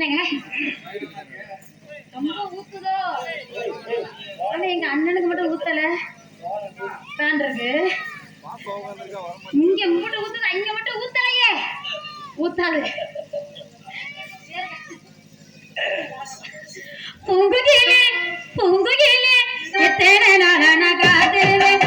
என்னங்க ரொம்ப ஊத்துதோ? ஆனா எங்க அண்ணனுக்கு மட்டும் ஊத்தல. ஃபேன் இருக்கு இங்க மட்டும் ஊத்துதா, இங்க மட்டும் ஊத்தலையே. ஊத்தாது. பூங்குயிலே பூங்குயிலே எத்தனை நாளா நான் காத்துருவேன்.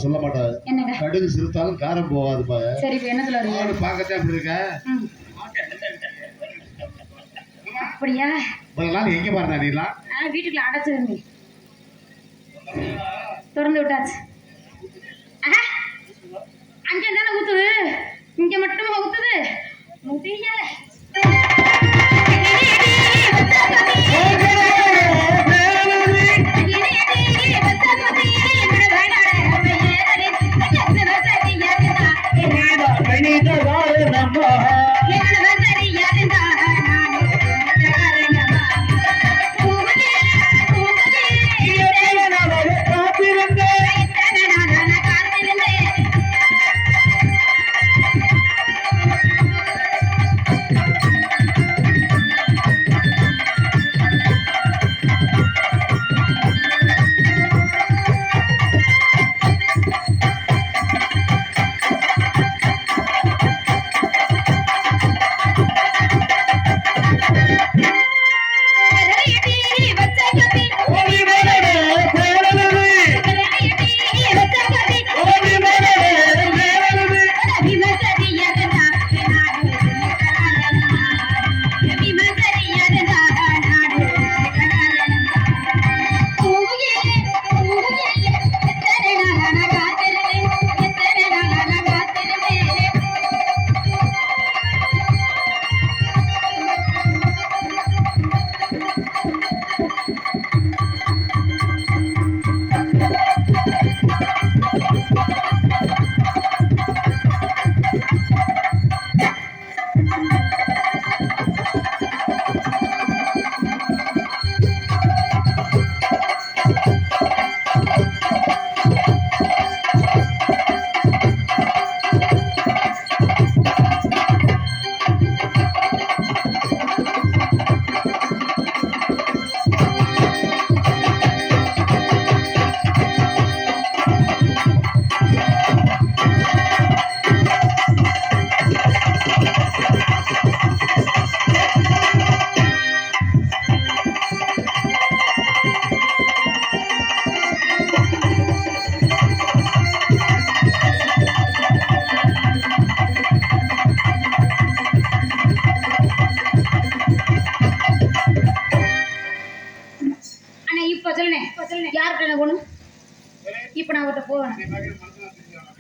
சொல்ல மாட்டாரு. கடுகு சிறுத்தாலும் காரம் போகாது. சரி இப்ப என்ன சொல்றீங்க? பாக்கத்தான் அப்படி இருக்க. அப்படியா? ஒரு நாள் எங்க பாருங்க நீலாம்? வீட்டுக்குள்ள அடைச்சிருந்தீங்க. திறந்து விட்டாச்சு. அங்க தானே ஊத்துது, இங்க மட்டும் ஊத்துது. முடியல.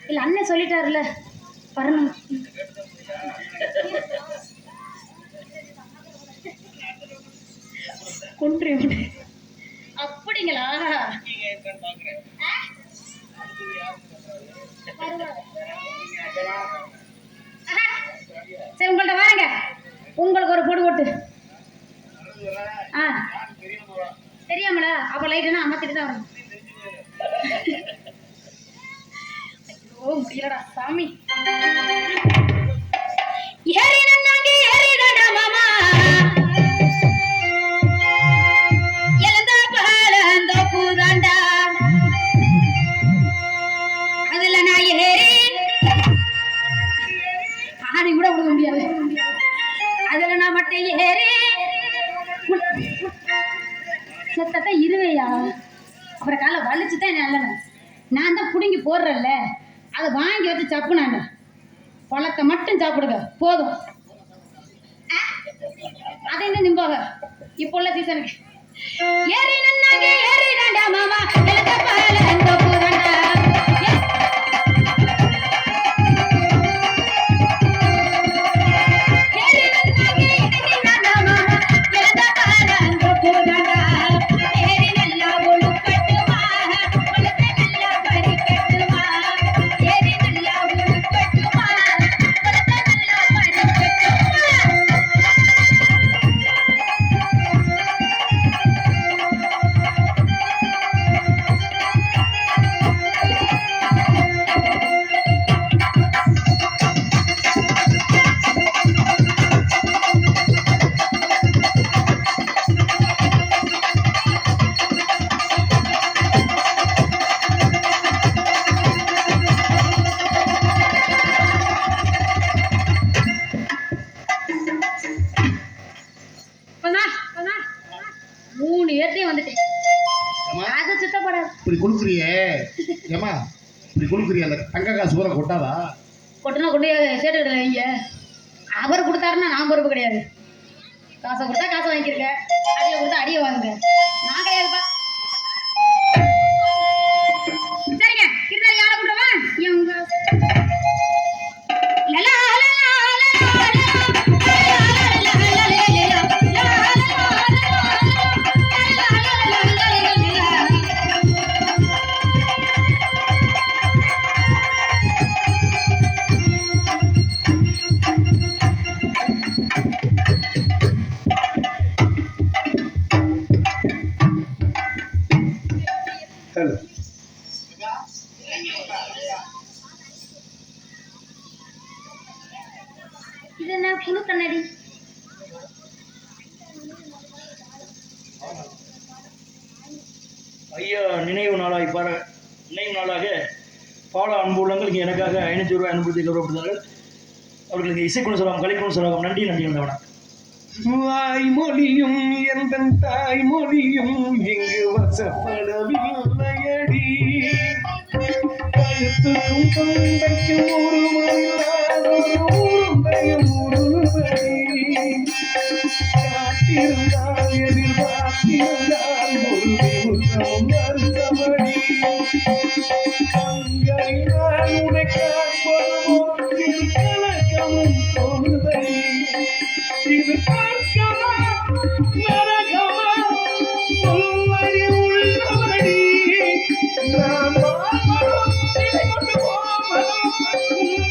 இல்ல அண்ணன் சொல்லிட்டாருல வரணும். கொன்று அப்படிங்களா? சரி உங்கள்ட்ட வாங்க, உங்களுக்கு ஒரு போடு போட்டு. தெரியாமல அப்ப லைட்டுனா அமர்த்திட்டு தான் வரணும். ஐயோ முடியலடா சாமி. ஏறி நன்னாங்க ஏறிடா மாமா, எழுந்த பால அந்த பூதாண்டா, அதுல நான் ஏறி ஆடி கூட விட முடியாது, அதுல நான் மட்டும் ஏறி செத்தத்தை இருவையா. அப்புறம் காலை வலிச்சுதான் நல்லவன். நான் தான் புடுங்கி போடுறேன்ல, அதை வாங்கி வச்சு சப்புனாங்க. பழத்தை மட்டும் சாப்பிடுங்க போதும். அதை என்ன நிம்பாக இப்போ உள்ள சீசனுக்கு. ஏறி நன்னாங்க ஏறி தாண்டா மாமா, எழுத பால அந்த பூதாண்டா. இப்படி குடுக்குறியே ஏமா, இப்படி குடுக்குறிய அந்த தங்க காசு பூரா கொட்டாதா? கொட்டினா கொண்டு சேட்டு கிடையாது வைங்க. அவர் கொடுத்தாருன்னா நான் பொறுப்பு கிடையாது. காசை கொடுத்தா காசை வாங்கிக்கிறேன், அடியை கொடுத்தா அடியை வாங்குங்க. நான் கிடையாதுப்பா. சரிங்க இருந்தாலும் யாரை கூட்டவா இவங்க இது என்ன புது கண்ணாடி? ஐயா நினைவு நாளாக பால அன்பு உள்ளங்கள் இங்கே எனக்காக 500 ரூபாய் அனுப்பி கௌரவப்படுத்தார்கள். அவர்களுக்கு இசைக்குழு சொல்லலாம், கலைக்குழு சொல்லலாம். நன்றி நன்றி வந்தவனா. வாய்மொழியும் எந்த தாய்மொழியும் இங்கு வசப்படவில்லையடி, கழுத்துக்கும் தொண்டைக்கும் உருமையும் உருவடி, காத்திருந்தால் எதிர்பார்த்திருந்தால் ஒரு நிமிஷம் வருத்தமடி, கண்களினால் உனை காண்பதுமோ இது கலக்கமும் தோணுதடி, இது பார்க்கமா நரகமா சொல்வடி உள்ளபடி, நான் வாழ்வதும் இதை கொண்டு போவதும்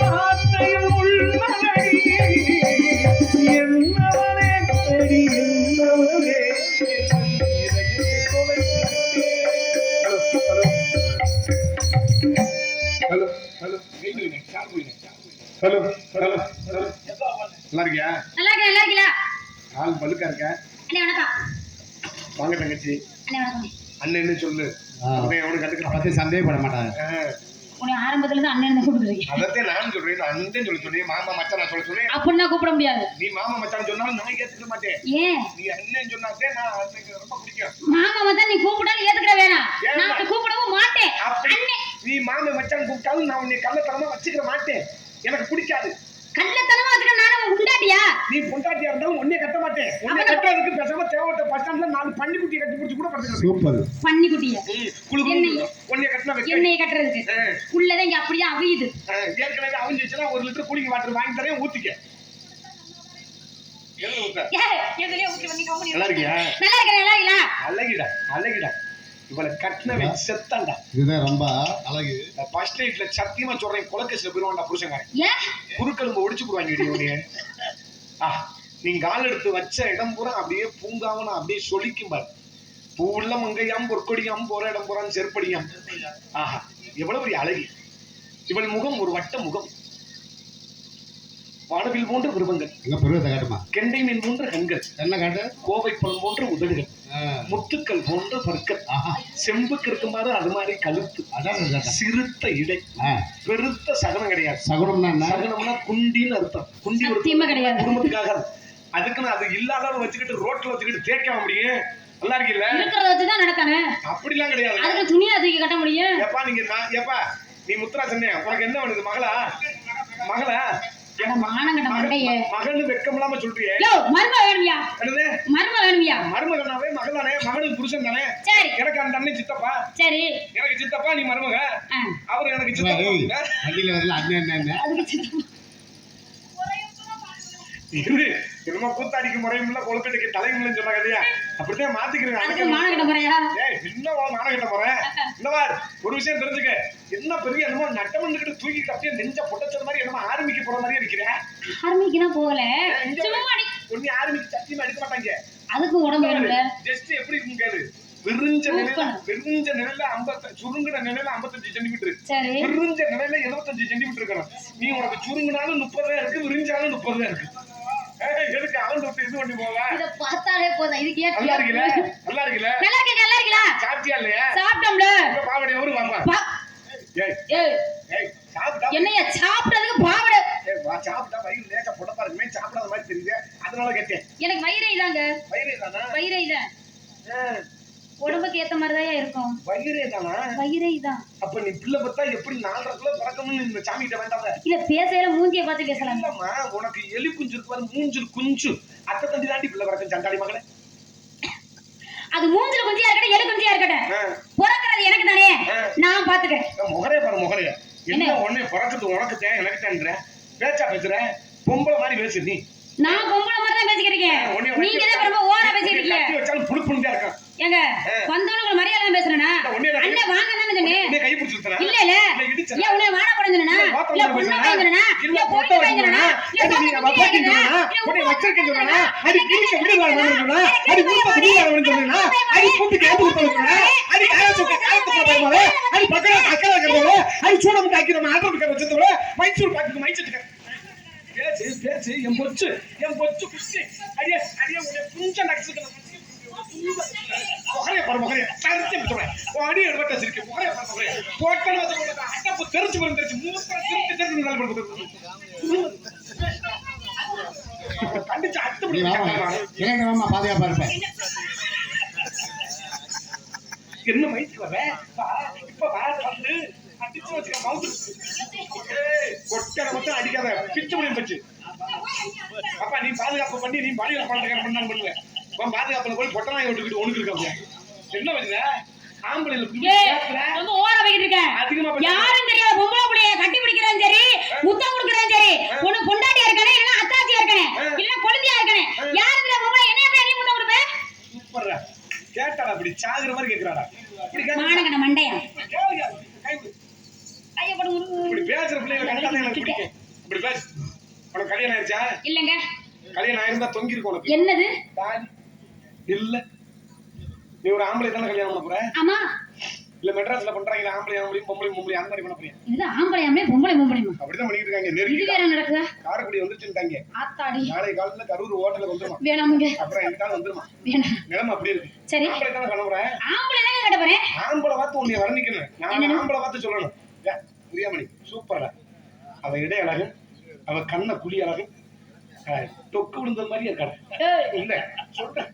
வார்த்தையில் உள்ளபடி, என்னவனே தேடி என்னவனே hello hello hello hello hello நல்லா இருக்கியா? நல்லா இருக்கீங்களா? ஆள் பலுக்கா இருக்க. அண்ணே வணக்கம். வாங்க தங்கச்சி. அண்ணே வணக்கம். அண்ணன்னு சொல்லு. அவனு கண்டுக்க பத்தி சந்தேகப்பட மாட்டாங்க. உன்னை ஆரம்பத்துல இருந்து அண்ணன் தான் கூப்பிடுறீங்க. அதத்தே நான் சொல்றேன், அண்ணன் சொல்ல சொன்னேன், மாமா மச்சான் நான் சொல்ல சொன்னேன். அப்படின்னா கூப்பிட முடியாது. நீ மாமா மச்சான் சொன்னாலும் நான் ஏத்துக்க மாட்டேன். ஏன்? நீ அண்ணன் சொன்னாதே நான் அண்ணனுக்கு ரொம்ப பிடிக்கும். மாமா மச்சான் நீ கூப்பிடாலும் ஏத்துக்கிற வேணாம். நான் கூப்பிடவும் மாட்டேன். அண்ணே நீ மாமா மச்சான் கூப்பிட்டாலும் நான் உன்னை கள்ளத்தனமா வச்சுக்கிற மாட்டேன். எனக்கு பிடிக்காது. கள்ளத்தனமா வச்சுக்க நானும் உண்டாட்டியா? நீ பொண்டாட்டியா இருந்தாலும் உன்னைய கட்ட மாட்டேன். உன்னைய கட்டுறதுக்கு பேசாம தேவட்ட பஸ் ஸ்டாண்ட்ல 4 பன்னிக்குட்டியை கட்டி பிடிச்சி கூட படுத்துக்கிறேன். சூப்பர். பன்னிக்குட்டியா? உன்னைய கட்டினா வைக்க. என்னைய கட்டுறதுக்கு உள்ளதான் இங்க அப்படியே அவியுது. ஏற்கனவே அவிஞ்சிச்சுன்னா 1 லிட்டர் கூலிங் வாட்டர் வாங்கி தரேன், ஊத்திக்க. எதுல ஊத்த? எதுலயே ஊத்தி பண்ணி கம்பெனி. நல்லா இருக்கியா? நல்லா இருக்கேன். நல்லா இருக்கீங்களா? அழகிடா அழகிடா. இவளை கட்டின வச்சு செத்தாண்டா. இதுதான் ரொம்ப அழகு. ஃபர்ஸ்ட் நைட்ல சத்தியமா சொல்றேன், கொலக்கேஸ்ல போயிருவான்டா புருஷங்காரன். ஏன்? குறுக்கெலும்பு ஒடிச்சு போடுவாங்க உடனே. நீங்க கால் எடுத்து வச்ச இடம் பூரா அப்படியே பூங்காவன அப்படியே சொலிக்கும் பாரு. பூவுள்ள மங்கையாம் பொற்கொடியாம் போற இடம் பூரான் செருப்படியாம். ஆஹா, எவ்வளவு பெரிய அழகி. இவள் முகம் ஒரு வட்ட முகம், வானவில் போன்ற விருப்பங்கள், எங்க பருவத்தை காட்டுமா? கெண்டை மீன் போன்ற கண்கள், என்ன காட்டு? கோவை பழம் போன்ற உதடுகள், முத்துக்கள் போன்ற பற்கள், செம்புக்கு இருக்குமாறு அது மாதிரி கழுத்து, சிறுத்த இடை, பெருத்த சகனம் கிடையாது. சகுனம்னா என்ன? சகனம்னா குண்டின்னு அர்த்தம். குண்டி ஒரு கிடையாது குடும்பத்துக்காக. அதுக்குன்னு அது இல்லாதவங்க வச்சுக்கிட்டு ரோட்ல வச்சுக்கிட்டு தேய்க்க முடியும். நல்லா இருக்கீல்ல? இருக்கிறத வச்சுதான் நடக்கணும். அப்படிலாம் கிடையாது. அதுக்கு துணியா தூக்கி கட்ட முடியும். எப்பா நீங்க எப்பா நீ முத்துரா சொன்ன உனக்கு என்ன வேணுது? மகளா? மகளா? மானங்கட்ட மண்டையே. மகனு வெக்கம் இல்லாம சொல்றியே. மருமக வேணுமியா? மருமக வேணுமியா? மருமகனாவே மகளானே, மகனுக்கு புருஷன் தானே. சரி, எனக்கு அந்த அண்ணன் சித்தப்பா. சரி, எனக்கு சித்தப்பா, நீ மருமக. அவரு எனக்கு சித்தப்பா. வண்டியில வரல அண்ணன் என்ன? அதுக்கு சித்தப்பா. இது என்னமோ கூத்தாடிக்கு முறையும் இல்ல, கொழுக்கட்டைக்கு தலைமுறைன்னு சொன்னாங்க இல்லையா? அப்படித்தான் மாத்திக்கிறேன். அதுக்கு மானங்கட்ட முறையா? என்ன மானகட்ட முறை? என்னவா ஒரு விஷயம் தெரிஞ்சுக்க. என்ன பெரிய என்னமோ நட்டமண்டுகிட்டு தூக்கிட்டு அப்படியே நெஞ்ச பொட்டச்சது மாதிரி என்னமோ ஆர்மிக்கு போற மாதிரியே இருக்கிறேன். ஆர்மிக்குனா போகல, ஒண்ணு ஆர்மிக்கு சத்தியமா எடுக்க மாட்டாங்க. அதுக்கு உடம்பு வேணும்ல. ஜஸ்ட் எப்படி இருக்கும் கேளு. விரிஞ்ச நிலையில 50, சுருங்குன நிலையில 55 சென்டிமீட்டர், விரிஞ்ச நிலையில 75 சென்டிமீட்டர் இருக்கணும். நீ உனக்கு சுருங்குனாலும் 30 தான் இருக்கு, விரிஞ்சாலும் 30 தான் இருக்கு. எதுக்கு அவன் தொட்டு இது பண்ணி போவ? இத பார்த்தாலே போதும். இதுக்கு ஏன் நல்லா இருக்குல? நல்லா இருக்குல? நல்லா இருக்கு. நல்லா இருக்குல? சாப்பிட்டியா இல்லையா? சாப்பிட்டோம்ல. பாவடை ஒரு வாப்பா. ஏய் ஏய் சாப்பிட்டா என்னையா சாப்பிட்டதுக்கு பாவடை? ஏய் வா, சாப்பிட்டா வயிறு லேசா பொடப்பா இருக்குமே, சாப்பிடாத மாதிரி தெரியுது, அதனால கேட்டேன். எனக்கு வயிறே இதாங்க. வயிறே தானா? வயிறே இதான். உடம்புக்கு ஏத்த மாதிரிதான் இருக்கும். வயிறே தானா? வயிறே இதான். அப்ப நீ பிள்ளை பத்தா எப்படி 4.5 கிலோ பறக்கணும்னு இந்த சாமி கிட்ட வேண்டாத. இல்ல பேசையில மூஞ்சிய பார்த்து பேசலாம். இல்லம்மா, உனக்கு எலி குஞ்சு இருக்கு பாரு, மூஞ்சில் குஞ்சு அத்தை தண்டி தாண்டி பிள்ளை பறக்கும். சண்டாடி மகளே, அது மூஞ்சில குஞ்சியா இருக்கட்டும், எலி குஞ்சியா இருக்கட்டும், பிறக்கிறது எனக்கு தானே, நான் பாத்துக்கிறேன். முகரே பாரு முகரே. என்ன உடனே பிறக்குது உனக்கு தேன் எனக்கு தேன்ற பேச்சா பேசுற? பொம்பளை மாதிரி பேசு நீ. நான் பொம்பளை மாதிரி தான் பேசிக்கிறேன். நீங்க தான் ரொம்ப ஓவரா பேசிக்கிறீங்க. கட்டி வச்சாலும் புடுப்புண்டா இருக்க. ஏங்க வந்தவங்க மரியாதை தான் பேசுறேனா? அண்ணே வாங்க தான சொன்னே. நீ கை பிடிச்சு தரேன். இல்ல இல்ல. ஏன் உன்னை வாடா போறேன்னா? இல்ல பொண்ணு வாங்கறனா? இல்ல பொண்ணு வாங்கறனா? இல்ல நீ நம்ம பாக்கிங்கனா? உன்னை வச்சிருக்கேன்னா? அடி கீழே விடுவாங்கனா? அடி கூட்ட விடுவாங்கனா? அடி கூட்டி கேட்டு போறனா? அடி காயத்துக்கு போறமா? அடி பக்கல அக்கல கறவோ? அடி சூடம் காக்கிற ஆட்டோக்கு வச்சதோட மைசூர் பாக்கு மைச்சதுக்கு. பேச்சு என் பொச்சு குச்சி அடியே உன்னை புஞ்ச நக்ஸுக்கு முகரே பாரு முகரே தரிச்சு விட்டுறேன். அடி எடுத்து வச்சிருக்கேன். முகரே பாரு முகரே போட்டல வந்து அட்டப்பு தெரிச்சு போறேன். தெரிச்சு மூத்த திருட்டு நாள் படுது. கண்டிச்சு அட்டு பிடி இளைஞர் மாமா பாதுகாப்பா இருப்பேன். என்ன மைக்கு வர இப்ப வர வந்து அடிச்சு வச்சுக்க மவுத்து கொட்டை மட்டும் அடிக்காத பிச்சு முடியும் பச்சு. அப்பா நீ பாதுகாப்பு பண்ணி நீ பாலியல் பாதுகாப்பு பண்ணாலும் பண்ணுவ. பாதுகாப்புல போய் பொட்டனாய் விட்டுக்கிட்டு ஒண்ணுக்கு இருக்க என்ன பண்ணுங்க? ஆம்பளை ரொம்ப ஓர வைக்கிட்டு இருக்க. அதிகமா யாரும் தெரியாத பொம்பளை புள்ளைய கட்டி பிடிக்கிறான் சரி, முத்தம் கொடுக்கறான் சரி, ஒண்ணு பொண்டாட்டியா இருக்கானே இல்ல அத்தாச்சியா இருக்கானே இல்ல கொழுந்தியா இருக்கானே, யாரும் தெரியாத பொம்பளை என்ன எப்படி நீ முத்தம் கொடுப்ப? சூப்பர்ரா. கேட்டாடா அப்படி சாகுற மாதிரி கேக்குறாடா. அப்படி மானங்கட்ட மண்டையா. இப்படி பேசுற பிள்ளைகளை கண்டாதான் எனக்கு பிடிக்கும். இப்படி பேசு. உனக்கு கல்யாணம் ஆயிடுச்சா? இல்லங்க. கல்யாணம் ஆயிருந்தா தொங்கி இருக்கும் உனக்கு. என்னது? இல்ல நீ ஒரு ஆம்பளை தானே கல்யாணம் பண்ண போற? ஆமா. இல்ல மெட்ராஸ்ல பண்றாங்க ஆம்பளை ஆம்பளையும் பொம்பளை அந்த மாதிரி பண்ண போறீங்க? இது ஆம்பளை ஆம்பளை பொம்பளை அப்படிதான் பண்ணிட்டு இருக்காங்க. இது வேற நடக்குதா? காரக்குடி வந்துச்சுட்டாங்க. ஆத்தாடி. நாளை காலையில கரூர் ஹோட்டல்ல வந்துருமா? வேணாமுங்க. அப்புறம் எங்க கால வந்துருமா? வேணாம். நிலைமை அப்படி இருக்கு. சரி. ஆம்பளை தானே பண்ண போற? ஆம்பளை தானே கட்ட போறேன். ஆம்பளை பார்த்து உன்னை வர்ணிக்கணும். நான் ஆம்பளை பார்த்து சொல்லணும். புரியாமணி சூப்பரா. அவ இடை அழகு, அவ கண்ண குழி அழகு, தொக்கு விழுந்த மாதிரி இருக்காரு. இல்ல சொல்றேன்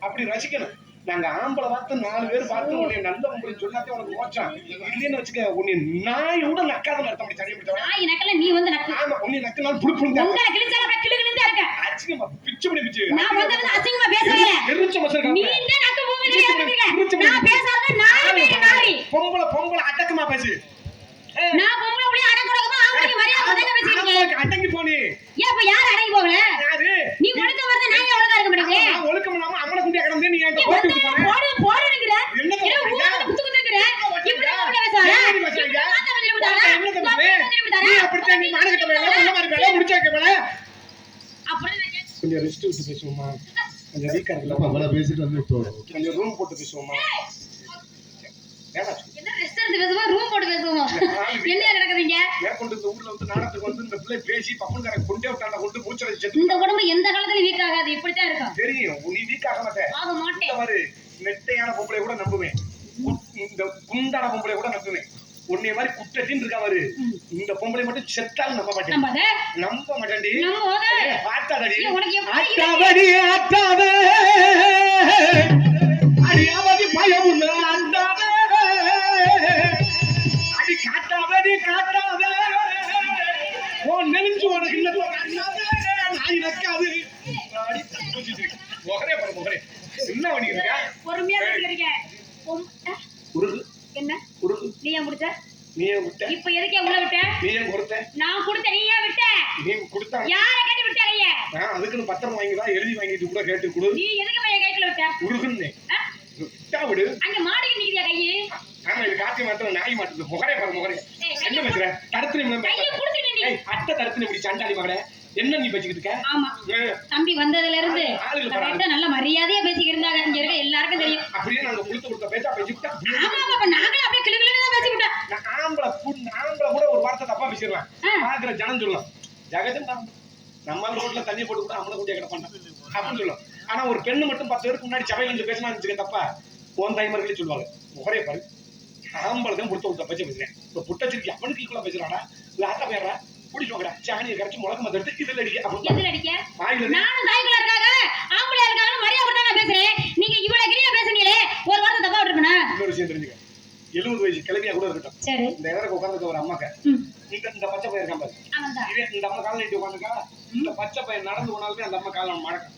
அப்படி ரசிக்கணும். நாங்க ஆம்பளை பார்த்து 4 பேர் பார்த்து உன்னை நல்ல உங்களுக்கு சொன்னாதே உனக்கு மோச்சம். இல்லைன்னு வச்சுக்க உன்னை நாயோட நக்காத அர்த்தம். அப்படி தனி நாய் நக்கல நீ வந்து நக்கு. ஆமா உன்னை நீ நக்கனால புடுப்புடுங்க உங்களை கிழிச்சாலும் அப்படியே கிளுகிளுன்னு தான் இருக்கேன். அசிங்கமா பிச்சு பண்ணி பிச்சு நான் வந்து அசிங்கமா பேசுறேன். எரிச்ச மசல் நீ இந்த நக்கு பூமி ஏறிட்டீங்க. நான் பேசாத நாரி. பொம்பளை அடக்கமா பேசு நான் பொம்பளை புள்ளி அடக்குறதுக்கு ஆம்பளைக்கு மரியாதை கொடுத்து பேசிட்டீங்க. அடங்கி போனி ஏன் இப்ப யார் அடங்கி போகல? யாரு நீ ஒழுக்க வரத நான் ஒழுங்கா இருக்க மாட்டேங்க. நான் ஒழுக்கம் இல்லாம அம்மன குண்டியா கிடந்தே நீ என்கிட்ட போட்டு போற போடுங்கற. என்ன ஊருக்கு குத்து குத்துங்கற. இப்படி உள்ள பேசாத. ஏன் பேசுறீங்க என்ன கம்பே நீ அப்படியே நீ மானகிட்ட வேலை முன்ன மாதிரி வேலை முடிச்சு வைக்க வேலை அப்புறம் கொஞ்சம் ரெஸ்ட் விட்டு பேசுவோமா கொஞ்சம் வீக்கா இல்லப்பா இருக்குல்ல இவ்வளவு பேசிட்டு வந்து விட்டோம். கொஞ்சம் ரூம் போட்டு பேசுவோமா ஏடா என்ன ரெஸ்ட் எடுத்து பேசுவோம் ரூம் போட்டு பேசுவோம். என்ன நடக்குதுங்க? மேற்கொண்டு இந்த ஊர்ல வந்து நாடகத்துக்கு வந்து இந்த பிள்ளை பேசி பப்பன்கார கொண்டே விட்டாண்ட கொண்டு மூச்சரை செத்து இந்த உடம்பு எந்த காலத்துல வீக் ஆகாது. இப்படித்தான் இருக்கும். தெரியும் நீ வீக் ஆக மாட்டே ஆக மாட்டேன். இந்த மாதிரி நெட்டையான பொம்பளை கூட நம்புவேன் இந்த குண்டான பொம்பளை கூட நம்புவேன் உன்னைய மாதிரி குட்டட்டின்னு இருக்கா பாரு இந்த பொம்பளை மட்டும் செத்தாலும் நம்ப மாட்டேன் நம்பாத. நம்ப மாட்டேன்டி நம்பாத. ஆட்டாதடி உனக்கு எப்படி ஆட்டாதடி ஆட்டாதே அடியாவதி பயம் உள்ள ஆட்டாதே அடி காட்டாதடி காட்டாதே ஓ நெலிஞ்சு உனக்கு இல்ல நாய் நக்காது அடி முகரே பாரு முகரே என்ன பண்ணிருக்க பொறுமையா இருக்கீங்க. உருகு என்ன உருகு நீ ஏன் கொடுத்த? நீ ஏன் விட்ட இப்ப எதுக்கே உள்ள விட்ட? நீ ஏன் கொடுத்த நான் கொடுத்த நீ ஏன் விட்ட? நீ கொடுத்தா யார கேட்டு விட்ட கைய? நான் அதுக்குன்னு பத்திரம் வாங்கிதான் எழுதி வாங்கிட்டு கூட கேட்டு கொடு நீ எதுக்கு பைய கைக்குள்ள விட்ட? உருகுன்னு ஆ? விட்டா விடு அங்க மாடிக்கு நிக்கிறியா கைய? ஆமா இது காத்தி மாத்திரம் நாய் மாட்டுது முகரே பாரு முகரே ஏய், என்ன பேசுற தடுத்து கைய குடுத்துட்டு நீ. அட்டை தடுத்து இப்படி சண்டாளி மகனே என்ன நீ பேசிக்கிட்டு இருக்க ஆமா தம்பி வந்ததுல இருந்து ஆளுங்க பாரு. கரெக்டா நல்ல மரியாதையா பேசிக்கிட்டு இருந்தாங்க. இங்க இருக்க எல்லாருக்கும் தெரியும். அப்படியே நாங்க கொடுத்த பேச்சா பேசிக்கிட்டா ஆமா ஆமா அப்ப நாங்களும் அப்படியே கிளுகிளுன்னு தான் பேசிக்கிட்டோம். நான் ஆம்பளை கூட ஒரு வார்த்தை தப்பா பேசிடுவேன் பாக்குற ஜனம் சொல்லலாம் ஜெகஜன் தான் நம்ம ரோட்ல தண்ணி போட்டு கூட அம்மனை கூட்டிய கிடப்பான் அப்படின்னு சொல்லலாம் ஆனா ஒரு பெண்ணு மட்டும் 10 பேருக்கு முன்னாடி சபையில இருந்து பேசினா வச்சுக்க தப்பா உன் தாய்மார்களே சொல்லுவாங்க முகரே பாரு ஆம்பளை தான் கொடுத்த பேச்ச பேசுறேன் இப்ப புட்டச்சிருக்கி அவனுக்கு ஈக்குவலா பேசுறாடா இல்ல ஆட்டா பேர்றா பிடிச்சோங்கடா சாணியை கரைச்சி முழக்க மத்தெடுத்து இதுல அடிக்க அப்படின்னு எதுல அடிக்க? வாயில நானும் தாய்க்குள்ள இருக்காங்க ஆம்பளையா இருக்காங்க மரியாதை கொடுத்தா நான் பேசுறேன். நீங்க இவ்வளவு கிரியா பேசுனீங்களே ஒரு வார்த்தை தப்பா விட்டுருக்கா? இன்னொரு விஷயம் தெரிஞ்சுக்க 70 வயசு கிழவியா கூட இருக்கட்டும் சரி இந்த இடத்துக்கு உட்காந்துருக்க ஒரு அம்மாக்க இந்த பச்சை பையன் இருக்கான் பாரு அவன்தான். இதே இந்த அம்மா காலில் நீட்டு உட்காந்துக்கா இந்த பச்சை பையன் நடந்து போனாலுமே அந்த அம்மா காலம் மடக்கும்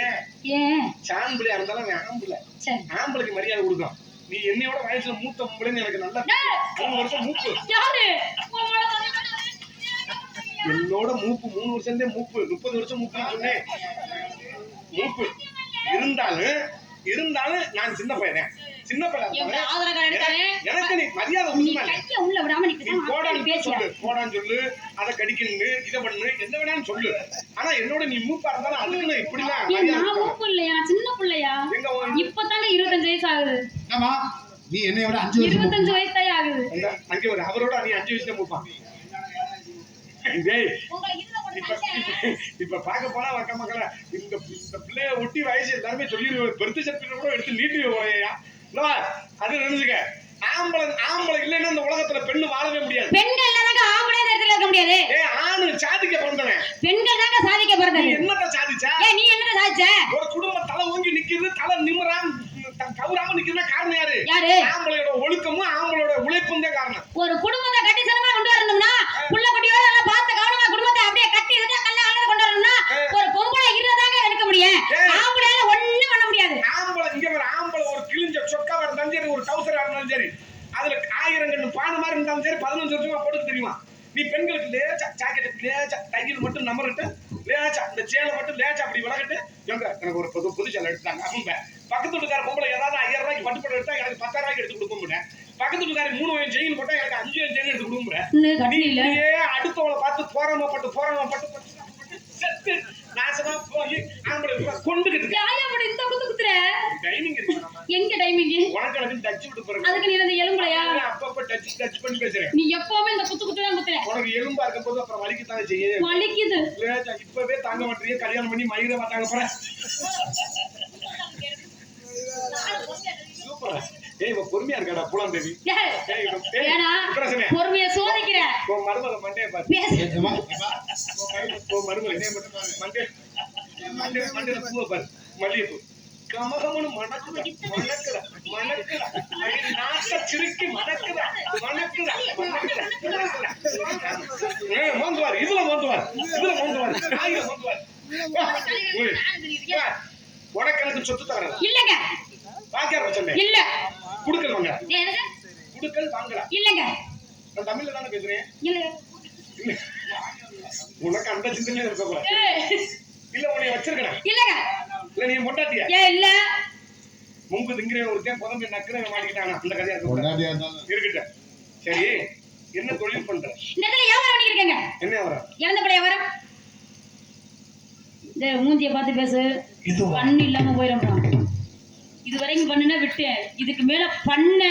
ஏன் ஏன் சான் பிள்ளையா இருந்தாலும் அவன் ஆம்பளை சரி ஆம்பளைக்கு மரியாதை கொடுக்கலாம் நீ என்னையோட வயசுல மூத்த பொம்பளைன்னு எனக்கு நல்லா 3 வருஷம் மூப்பு யாரு என்னோட மூப்பு 3 வருஷம் மூப்பு 30 வருஷம் மூப்புன்னு சொன்னேன் மூப்பு இருந்தாலும் நான் சின்ன பையன் சின்ன பையன் ஆதரவு கார்டு எடுத்தாரு. எனக்கு நீ மரியாதை நீ கொடுக்கணும் கைய உள்ள விடாம நீ போடான்னு பேசியா சொல்லு போடான்னு சொல்லு அதை கடிக்கணும்னு இதை பண்ணு என்ன வேணாலும் சொல்லு ஆனா என்னோட நீ மூப்பா இருந்தாலும் அதுக்கு இப்படிலாம் மரியாதை நான் கொடுக்கணும். மூப்பு இல்லையா சின்ன பிள்ளையா எங்க உன் இப்பதாங்க 25 வயசு ஆகுது. ஆமா நீ என்னை விட 5 வருஷம் 25 வயசு ஆகுது. அங்கே ஒரு அவரோட நீ 5 வயசுல மூப்பான் டேய் உங்களை இதுல கொண்டு இப்ப இப்ப பாக்க போனா வக்க மக்கள இந்த பிள்ளைய ஒட்டி வயசு எல்லாருமே சொல்லிடுவோம் பெருத்து சர்டிபிகேட் கூட எடுத்து நீட்டி போறையா அது நினைச்சுக்க ஆம்பளை இல்லைன்னா இந்த உலகத்துல பெண்ணு வாழவே முடியாது. பெண்கள் தாங்க ஆம்பளை இடத்துல இருக்க முடியாது. ஆணு சாதிக்க பிறந்தவன் பெண்கள் தாங்க சாதிக்க பிறந்தது. என்னத்த சாதிச்ச நீ என்னத்த சாதிச்ச? ஒரு குடும்பம் தலை ஓங்கி நிக்குது தலை நிமிராம கவுராம நிக்குதுன்னா காரணம் யாரு? ஆம்பளையோட ஒழுக்கமும் ஆம்பளோட உழைப்பும் தான் காரணம். ஒரு குடும்பத்தை கட்டி சனமா கொண்டு வரணும்னா புள்ள குட்டியோட நல்லா பார்த்து கவனமா குடும்பத்தை அப்படியே கட்டி விட்டு கல்யாணம் கொண்டு வரணும்னா ஒரு பொம்பளை இருதாங்க எடுக்க முடியும். ஆம்பளையால ஒண்ணும் பண்ண முடியாது. ஆம்பளை இங்க ஒரு ஆம்பளை ஒரு கிழிஞ்ச சொக்காவா இருந்தாலும் சரி ஒரு டவுசரா இருந்தாலும் சரி அதுல 1000 கண்ணு பானை மாதிரி இருந்தாலும் சரி 15 வருஷமா போட்டுக்க தெரியுமா? நீ பெண்களுக்கு லேச்சா ஜாக்கெட் லேச்சா தையல் மட்டும் நம்பர்ட்டு லேச்சா இந்த சேலை மட்டும் லேச்சா அப்படி விளக்கிட்டு எனக்கு ஒரு புது சேலை எடுத்தாங்க அவங்க பக்கத்து வீட்டுக்கார பொம்பளை ஏதாவது 5000 ரூபாய்க்கு பட்டுப்பட்டு எடுத்தா எனக்கு 10000 ரூபாய்க்கு எடுத்து கொடுக்க முடியேன். பக்கத்து வீட்டுக்காரி 3 வயசு செயின் போட்டா எனக்கு 5 வயசு செயின் எடுத்து கொடுக்க முடியேன். அடுத்தவளை பார்த்து போராமப்பட்டு செத்து நாசமா போய் ஆம்பளை கொண்டுகிட்டு இந்த குத்துற டைமிங் இருக்கு எங்க டைமிங் உனக்கு எனக்கு டச் விட்டு போறேன் அதுக்கு நீ இந்த எலும்பலையா அப்பப்ப டச் பண்ணி பேசுறேன். நீ எப்பவுமே இந்த குத்து தான் குத்துற. உனக்கு எலும்பா இருக்கும் போது அப்புறம் வலிக்கத்தானே செய்யும். வலிக்குது இப்பவே தாங்க மாட்டீங்க கல்யாணம் பண்ணி மயிரை பார்த்தாங்க போற சூப்பரா இவ பொறுமையா இருக்காடா புலம் தேவி பொறுமையா சோதிக்கிற மருமக மண்டைய பாரு மருமக மண்டையில பூவை பாரு மல்லிகைப்பூ கமகமனு மணக்குற நாக்க சிறுக்கி மணக்குற மோந்துவார் இதுல மோந்துவார் இதுல மோந்துவாரு காயில மோந்துவாரு உனக்கு எனக்கு சொத்து தரேன் இல்லங்க வாங்கியார் சொன்னேன் இல்ல குடுக்கல் வாங்க என்னங்க குடுக்கல் வாங்கலாம் இல்லங்க நான் தமிழ்ல தானே பேசுறேன் இல்ல உனக்கு அந்த சிந்தனை இருக்க போல இல்ல உன்னை வச்சிருக்கேன் இல்லங்க இல்ல நீ மொட்டாட்டியா ஏன் இல்ல முங்கு திங்கிற ஒருத்தன் புதம்பி நக்குறேன் மாட்டிக்கிட்டானா அந்த கதையா இருக்க பொண்டாட்டியா இருந்தாலும் இருக்கட்டும் சரி என்ன தொழில் பண்ற இந்த இடத்துல வியாபாரம் பண்ணிருக்கேங்க என்ன வர இறந்த பழைய வியாபாரம் இந்த மூஞ்சிய பார்த்து பேசு இதுவா பண்ணு இல்லாம போயிடும் இது வரைக்கும் பண்ணுனா விட்டேன் இதுக்கு மேல பண்ண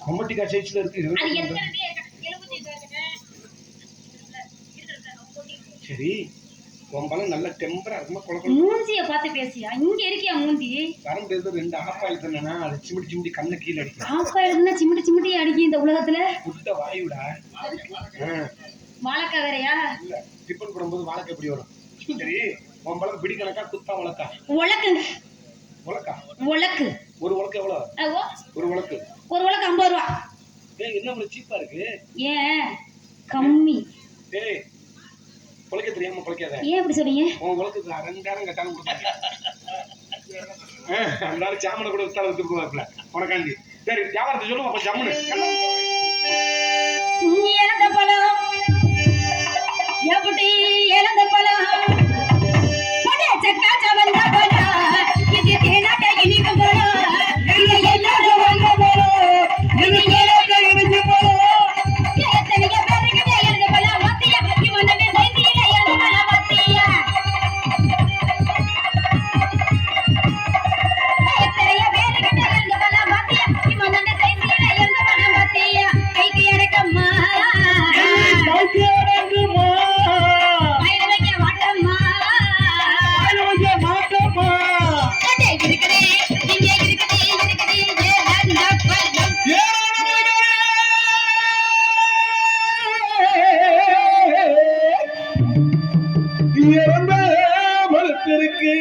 கொம்பட்டிக்கா சைஸ்ல இருக்கு அது இது. எத்தனை சரி உன் பழம் நல்ல டெம்பரா இருக்குமா குழப்பம் மூஞ்சிய பார்த்து பேசியா இங்க இருக்கியா மூஞ்சி கரண்ட் எது ரெண்டு ஆப்பாயில் தானே அது சிமிட்டி சிமிட்டி கண்ணை கீழே அடிக்கும் ஆப்பா இருந்தா சிமிட்டி சிமிட்டி அடிக்கி இந்த உலகத்துல புட்ட வாயுடா வாழைக்கா வேறையா இல்ல டிஃபன் போடும்போது வாழைக்காய் எப்படி வரும் சரி உன் பழம் பிடி கணக்கா குத்தா வழக்கா உலக்குங்க உலக்கா உலக்கு ஒரு உலக்கு எவ்வளவு ஓ, ஒரு உலக்கு ஒரு உலக்கு 50 ரூபா ஏய் என்ன இவ்வளவு சீப்பா இருக்கு ஏன் கம்மி டேய் பொழைக்க தெரியாம பொழைக்காத ஏன் இப்படி சொல்றீங்க உன் உலகத்துக்கு 2000 கட்டாலும் கொடுத்தாங்க அந்த சாமனை கூட வித்தால வித்து போவாப்ல உனக்காண்டி சரி வியாபாரத்தை சொல்லுவோம் அப்ப ஜம்முன்னு இழந்த பழம் எப்படி இழந்த பழம் பொண்ணே சக்கா சவந்த பழம் இது தேனாட்ட இனிக்கும் பழம் இது எல்லாரும் வாங்க பழம் இது எல்லாரும் இனிக்கும் பழம் எத்தனையோ பேருக்கு இழந்த பழம் மத்தியா இவன் நம்ம சைதியில இழந்த பழம் மத்தியா எத்தனையோ பேருக்கு இழந்த பழம் மத்தியா இவன் நம்ம சைதியில இழந்த பழம் மத்தியா கைக்கு இறக்கம்மா இறந்த மரத்திற்கு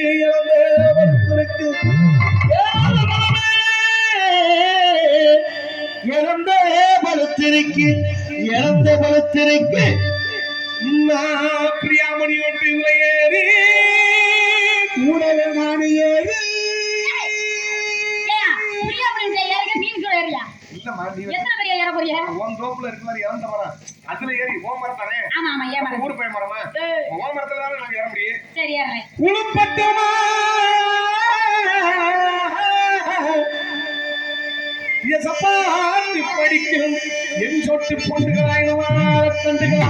இறந்த பலத்திற்கு இறந்த பலத்திற்கு நான் பிரியாமணி ஒன்று இதுல ஏறி கூடவே நான் ஏறி இல்லம்மா நீ உன் தோப்புல இருக்கிற மாதிரி இறந்த மரம் அதுல ஏறி ஓ மரம் தானே ஊரு போய் மரமா ஓ மரத்துல தானே நாங்க ஏற முடியும் உளுப்பட்டமா சப்பாத்தி படிக்கும் என் சொட்டு பொண்டுகளாயிரம் தண்டுகளா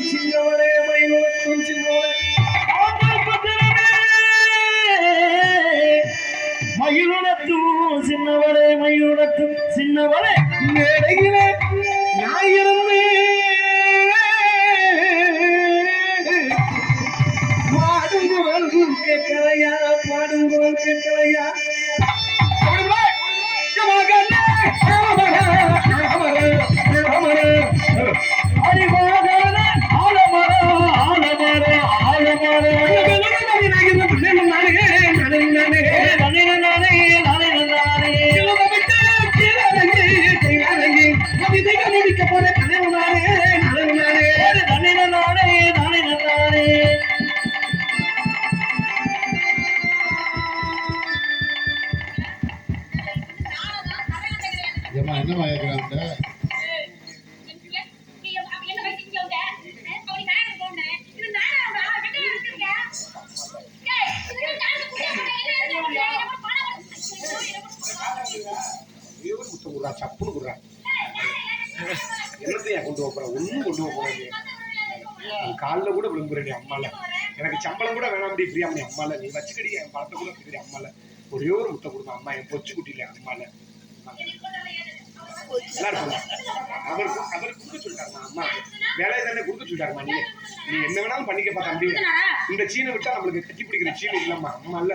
சிங்கவனே மயிலுக்கும் மயிலுணத்தும் சின்னவளே மயிலுணத்தும் சின்னவளே மேடையிலே நான் இருந்து பாடுங்குவல் கேட்கலையா பாடுங்குவல் கேட்கலையா என்னமா கேட்கிறாங்க சப்புன்னு குடுறா என்னத்தையா கொண்டு போறேன் ஒண்ணும் கொண்டு போறேன் காலில் கூட விழுங்குறேன் நீ அம்மால எனக்கு சம்பளம் கூட வேணாம் பிரியாமணி அம்மால நீ வச்சுக்கடி என் பழத்தை கூட பிரியாடி அம்மால ஒரே ஒரு முட்டை கொடுங்க அம்மா என் பொச்சு குட்டில அம்மால அவர் கொடுக்க சொல்லிட்டாருமா அம்மா வேலையை தானே கொடுக்க சொல்லிட்டாருமா நீ என்ன வேணாலும் பண்ணிக்கப்பா தம்பி இந்த சீனை விட்டா நம்மளுக்கு கட்டி பிடிக்கிற சீனை இல்லம்மா அம்மா இல்ல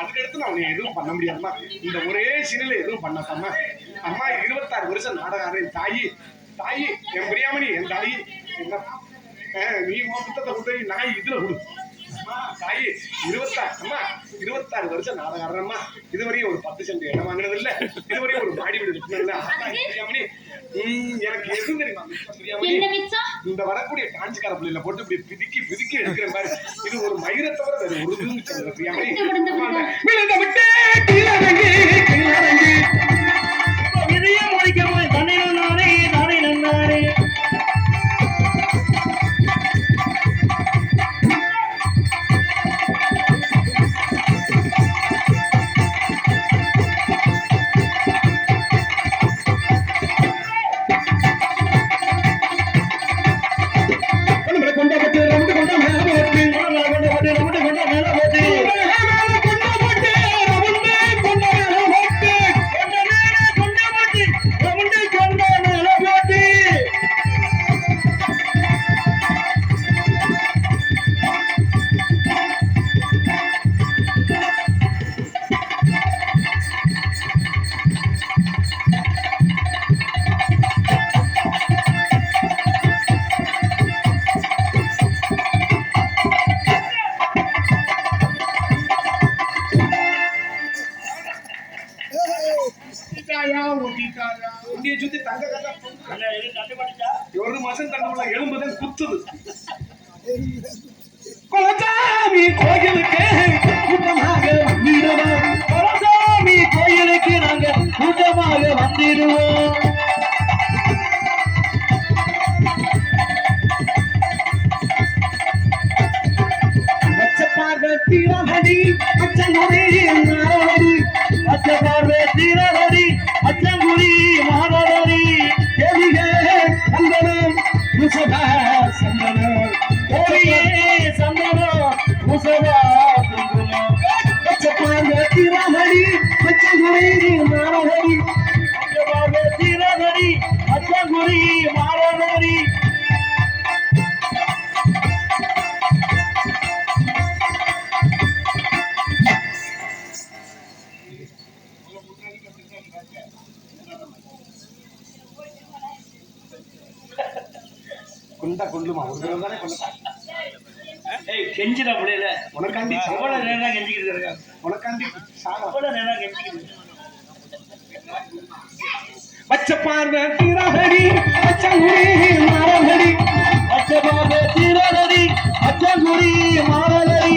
அதுக்கடுத்து நான் உன்னை எதுவும் பண்ண முடியாதுமா இந்த ஒரே சீனில எதுவும் பண்ணாதாம்மா அம்மா 26 வருஷம் நாடகம் தாயி என் பிரியாமணி என் தாயி என்ன நீ உன் புத்தகத்தை கொடுத்த நான் இதுல கொடு தாயி 26 அம்மா 26 வருஷம் நாடகாரமா இதுவரையும் ஒரு 10 சென்ட் இடம் வாங்கினது இல்ல, இதுவரையும் ஒரு மாடி வீடு கட்டினது இல்ல. பிரியாமணி எனக்கு எதுவும் தெரியுமா பிரியாமணி, இந்த வரக்கூடிய காஞ்சிக்கார பிள்ளைல போட்டு இப்படி பிதுக்கி பிதுக்கி எடுக்கிற மாதிரி இது ஒரு மயிரை தவிர வேற ஒரு இதுவும் சொல்லுங்க பிரியாமணி. இதையும் முடிக்காம தன்னை நன்னாரே தானே நன்னாரே. உண்டியை சுத்தி தங்க ஒரு மாசம் தங்க எலும்புதான் குத்துது. குலசாமி கோயிலுக்கு கூட்டமாக வந்திடுவோம், குலசாமி கோயிலுக்கு நாங்க கூட்டமாக வந்திடுவோம். பார்வை தீரமடி அச்சங்குடி மாறவடி, பச்சை பார்வை தீரமடி அச்சங்குடி மாறவடி. எதிரே சந்தனம் முசபா சந்தனம், கோரியே சந்தனம் முசபா குங்குமம். பச்சை பார்வை தீரமடி அச்சங்குடி மாறவடி, பச்சை பார்வை தீரமடி அச்சங்குடி மாறவடி. குண்டா கொள்ளுமா ஒரு தடவை தானே கொண்டா. கெஞ்சிட முடியல உனக்காண்டி எவ்வளவு நேரம் கெஞ்சிக்கிட்டு இருக்காங்க, உனக்காண்டி சாக எவ்வளவு நேரம் கெஞ்சிக்கிட்டு. பச்சை பார்வை தீரமடி அச்சங்குடி மாறவடி, பச்சை பார்வை தீரமடி அச்சங்குடி மாறவடி.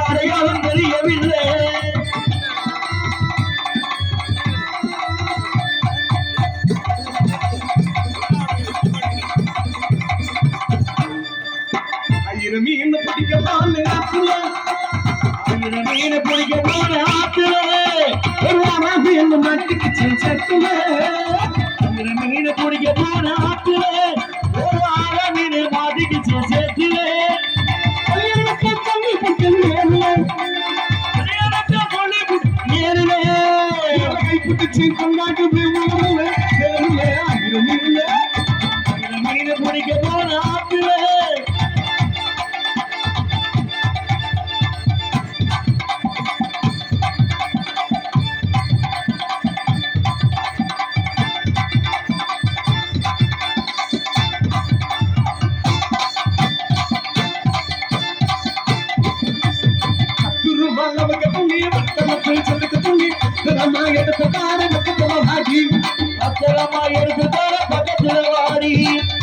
அடையாளம் தெரியவில்லை. ஆயிரம் மீன் பிடிக்க ஆத்துல, ஆயிரம் மீன் பிடிக்க ஆத்துல, ஒரு வாரம் என்ன மாட்டிக்கு சேர்த்துல. ஆயிரம் மீன் பிடிக்க ஆத்துல, ஒரு வாரம் மீன் மாட்டிக்கு சேர்த்துல. தண்ணி பட்டு நேரில் கைப்பிடிச்சு கொண்டாட்டு ஆயிரம் மீன் பிடிக்க ஆத்துல.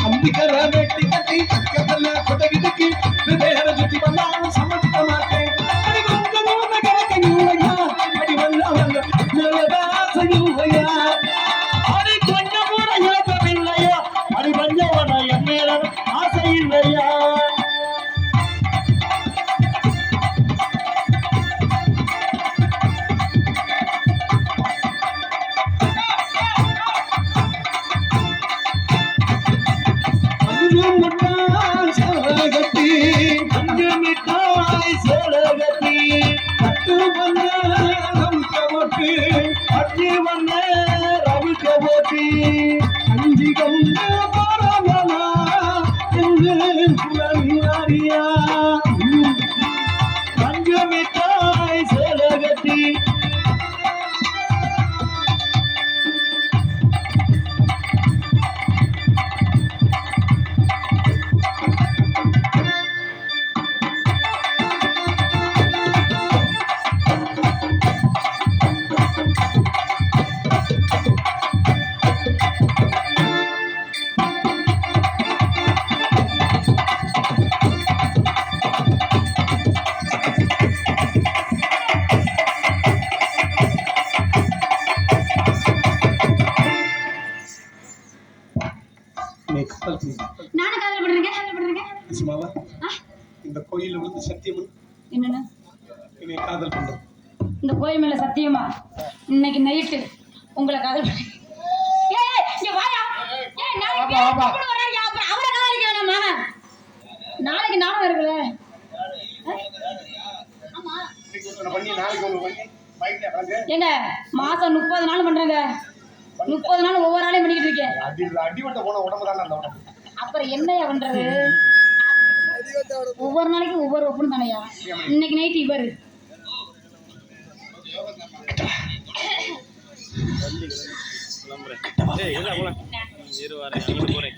அம்பிகர வெட்டி கட்டி கதல கொட்டகிதுக்கி வேற சுத்தி வந்தாலும் சம்மதிக்க மாட்டேன். அடி வந்தவங்க கரக்கையா, அடி வந்தவங்க நல்லதா செய்யுவையா. அடி கொஞ்சம் கூட யோகமில்லையா, அடி வந்தவன என் மேல ஆசை இல்லையா. அஞ்சு மிட்டாய் மிட்டாய் சேலகத்தி கட்டு வந்த ரவுக்க போட்டு அட்டி வந்த ரவுக்க போட்டு அஞ்சி கொண்டு போறவனா என்று குலவியாரியா பஞ்சு மிட்டாய் சேலகத்தி நானும் காதல் பண்றேங்க சும்மாவா இந்த கோயில்ல விழுந்து சத்தியம் என்னன்னு என்னை காதல் பண்றேன் இந்த கோயில் மேல சத்தியமா இன்னைக்கு நைட்டு உங்களை காதல் பண்ணி இங்க வாயா நாளைக்கு வராங்க அப்புறம் அவரை காதலிக்க வேணாமா நாளைக்கு நானும் வருவல ஆமா பண்ணி நாளைக்கு ஒன்று பண்ணி பைக்ல கலந்து ஏங்க மாசம் 30 நாள் பண்றேங்க 30 நாள் ஒவ்வொரு நாளையும் பண்ணிக்கிட்டு இருக்கேன் அடிவட்ட போன உடம்பு தான் அந்த உடம்பு அப்புறம் என்னையா பண்றது ஒவ்வொரு நாளைக்கும் ஒவ்வொரு ஒப்புன்னு தானையா இன்னைக்கு நைட்டு இவரு ஏய் என்ன போல இரு வரேன் அங்க போறேன்